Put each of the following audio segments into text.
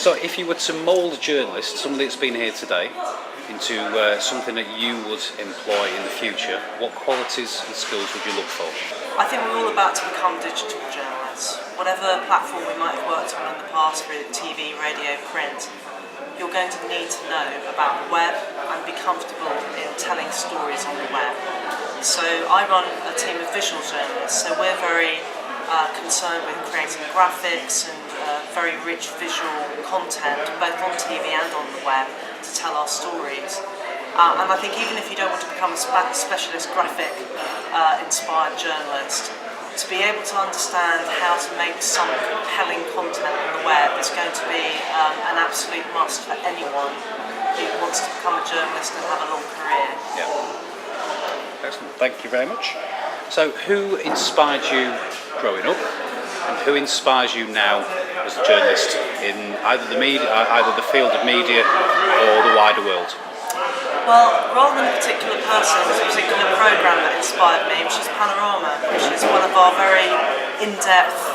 So if you were to mould a journalist, somebody that's been here today, into something that you would employ in the future, what qualities and skills would you look for? I think we're all about to become digital journalists. Whatever platform we might have worked on in the past, through TV, radio, print, you're going to need to know about the web and be comfortable in telling stories on the web. So I run a team of visual journalists, so we're very concerned with creating graphics and very rich visual content, both on TV and on the web, to tell our stories. And I think even if you don't want to become a specialist graphic inspired journalist, to be able to understand how to make some compelling content on the web is going to be an absolute must for anyone who wants to become a journalist and have a long career. Yeah. Excellent. Thank you very much. So who inspired you growing up, and who inspires you now as a journalist in either the field of media or the wider world? Well, rather than a particular person, it was a particular programme that inspired me, which is Panorama, which is one of our very in-depth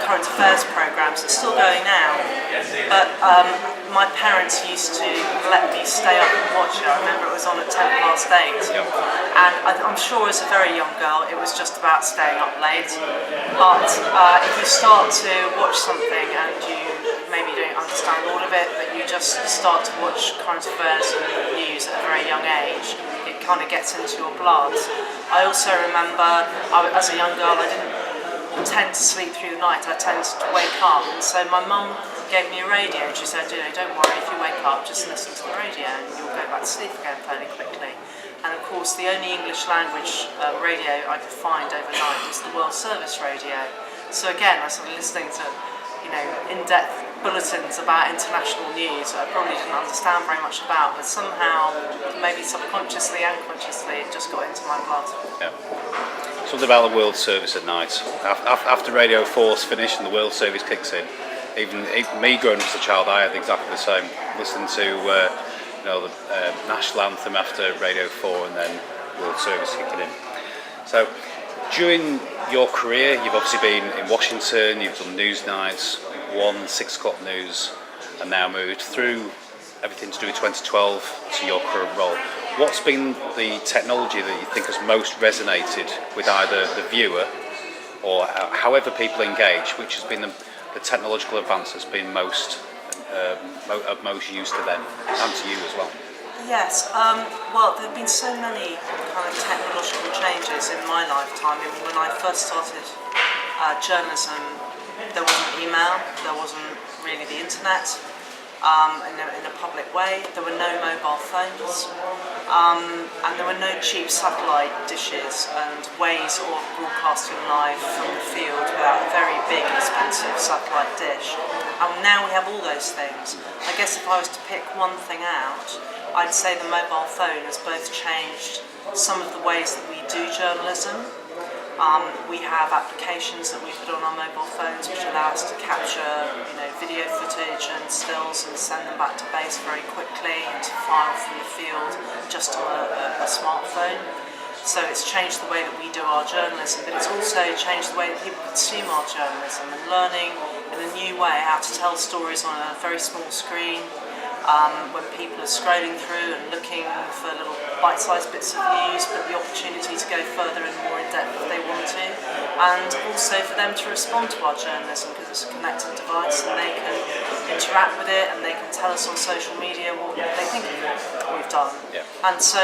current affairs programmes. It's still going now, but my parents used to let me stay up and watch it. I remember it was on at 8:10, and I'm sure as a very young girl it was just about staying up late. But if you start to watch something and you maybe don't understand all of it, but you just start to watch current affairs and news at a very young age, it kind of gets into your blood. I also remember as a young girl I didn't tend to sleep through the night, I tended to wake up, and so my mum gave me a radio and she said, don't worry, if you wake up just listen to the radio and you'll go back to sleep again fairly quickly. And of course the only English language radio I could find overnight was the World Service radio. So again I started listening to in-depth bulletins about international news that I probably didn't understand very much about, but somehow, maybe subconsciously and consciously, it just got into my blood. Yeah. Something about the World Service at night. After Radio 4's finished and the World Service kicks in, even me growing up as a child, I had exactly the same. Listening to the national anthem after Radio 4 and then World Service kicking in. So during your career, you've obviously been in Washington, you've done news nights, 6 o'clock news, and now moved through everything to do with 2012 to your current role. What's been the technology that you think has most resonated with either the viewer or however people engage, which has been the technological advance that's been most of most use to them and to you as well? Yes, well, there have been so many kind of technological changes in my lifetime. I mean, when I first started journalism, there wasn't email, there wasn't really the internet in a public way, there were no mobile phones, and there were no cheap satellite dishes and ways of broadcasting live from the field without a very big, expensive satellite dish. And now we have all those things. I guess if I was to pick one thing out, I'd say the mobile phone has both changed some of the ways that we do journalism. We have applications that we put on our mobile phones which allow us to capture video footage and stills and send them back to base very quickly into file from the field just on a smartphone. So it's changed the way that we do our journalism, but it's also changed the way that people consume our journalism and learning in a new way how to tell stories on a very small screen. When people are scrolling through and looking for little bite-sized bits of news, but the opportunity to go further and more in depth if they want to, and also for them to respond to our journalism because it's a connected device and they can interact with it and they can tell us on social media what they think of what we've done. Yeah. And so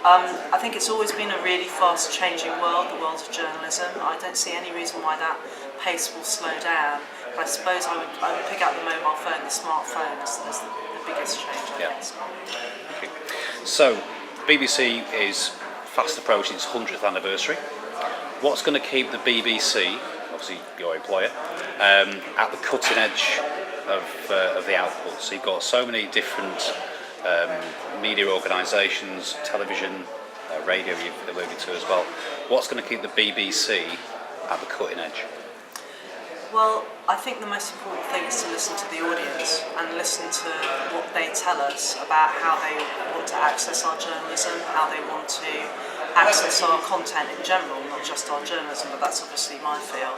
I think it's always been a really fast-changing world, the world of journalism. I don't see any reason why that pace will slow down. But I suppose I would pick out the mobile phone, the smartphone as the biggest change, I guess. Okay. So, BBC is fast approaching its 100th anniversary. What's going to keep the BBC, obviously your employer, at the cutting edge of the output? So you've got so many different media organisations, television, radio you've alluded to as well. What's going to keep the BBC at the cutting edge? Well, I think the most important thing is to listen to the audience and listen to what they tell us about how they want to access our journalism, how they want to access our content in general, not just our journalism, but that's obviously my field.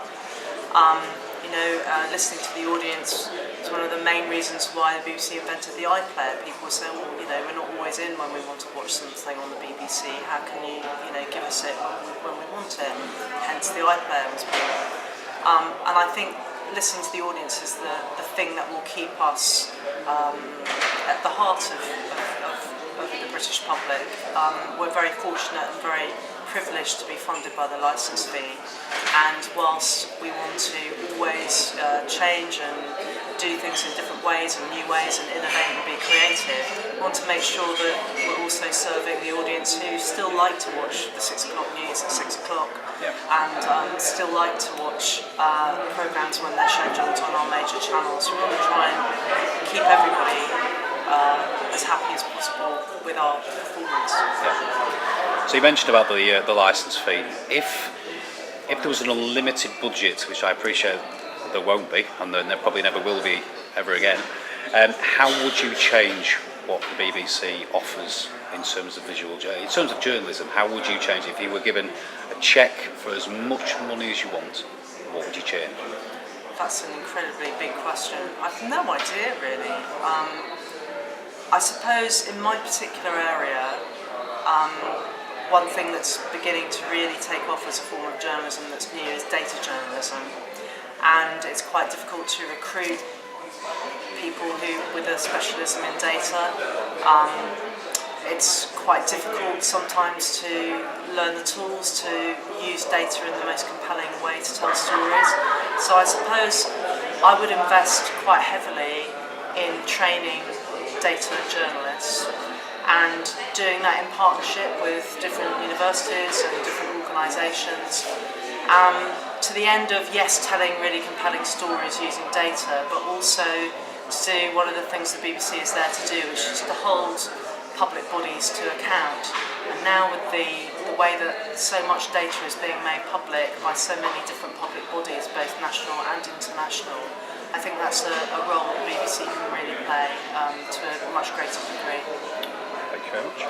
Listening to the audience is one of the main reasons why the BBC invented the iPlayer. People say, well, we're not always in when we want to watch something on the BBC. How can you, give us it when we want it? Hence the iPlayer was born. And I think listening to the audience is the thing that will keep us at the heart of the British public. We're very fortunate and very privileged to be funded by the licence fee, and whilst we want to always change and do things in different ways and new ways and innovate and be creative, we want to make sure that we're also serving the audience who still like to watch the 6 o'clock news at 6 o'clock and still like to watch programmes when they're scheduled on our major channels. We want to try and keep everybody as happy as possible with our performance. So you mentioned about the licence fee. If there was an unlimited budget, which I appreciate there won't be, and there probably never will be ever again, how would you change what the BBC offers in terms of in terms of journalism? How would you change it? If you were given a cheque for as much money as you want, what would you change? That's an incredibly big question. I've no idea really. I suppose in my particular area, one thing that's beginning to really take off as a form of journalism that's new is data journalism, and it's quite difficult to recruit people with a specialism in data. It's quite difficult sometimes to learn the tools to use data in the most compelling way to tell stories. So I suppose I would invest quite heavily in training data journalists and doing that in partnership with different universities and different organisations, to the end of, yes, telling really compelling stories using data, but also to do one of the things the BBC is there to do, which is to hold public bodies to account. And now with the way that so much data is being made public by so many different public bodies, both national and international, I think that's a role that the BBC can really play to a much greater degree. Thank you very much.